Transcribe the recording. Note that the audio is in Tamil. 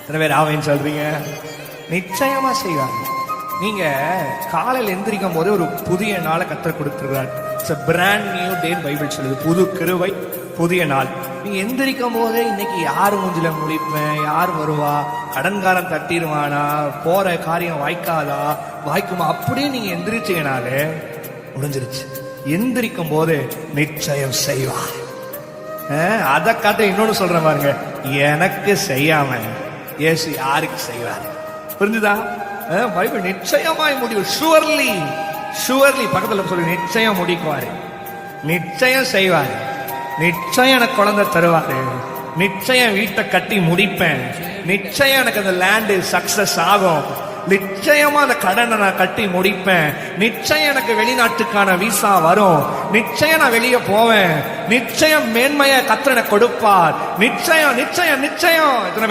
எத்தனை பேர் ஆமைன்னு சொல்றீங்க? நிச்சயமா செய்வார். நீங்க காலையில் எந்திரிக்கும் போது ஒரு புதிய நாளை கத்தர் கொடுத்துருக்கிறார். It's a brand new day Bible சொல்லுது. புது கிருபை, புதிய நாள். நீங்க எந்திரிக்கும் போதே இன்னைக்கு யார் மூஞ்சில முழிப்பேன், யார் வருவா, கடன்காரன் தட்டிடுவானா, போற காரியம் வாய்க்காதா, வாய்க்குமா, அப்படியே நீங்க எந்திரிச்சீங்கனாலே முடிஞ்சிருச்சு. எந்திரிக்கும் போது நிச்சயம் செய்வார். அதை காட்ட இன்னொன்னு சொல்றேன் பாருங்க, எனக்கு செய்யாம இயேசு யாருக்கு செய்வார்? புரிஞ்சுதா? பைபிள் நிச்சயமாய் முடிவு. ஷுவர்லி, ஷுவர்லி பக்கத்துல சொல்லி நிச்சயம் முடிக்குவாரு, நிச்சயம் செய்வாரு, நிச்சயம் எனக்கு குழந்தை தருவாரு, நிச்சயம் வீட்டை கட்டி முடிப்பேன், நிச்சயம் எனக்கு அந்த லேண்டு சக்சஸ் ஆகும், நிச்சயமா அந்த கடனை நான் கட்டி முடிப்பேன், நிச்சயம் எனக்கு வெளிநாட்டுக்கான விசா வரும், நிச்சயம் நான் வெளியே போவேன், நிச்சயம் மேன்மையை கர்த்தர் எனக்கு கொடுப்பார், நிச்சயம் நிச்சயம் நிச்சயம். எத்தனை பேர்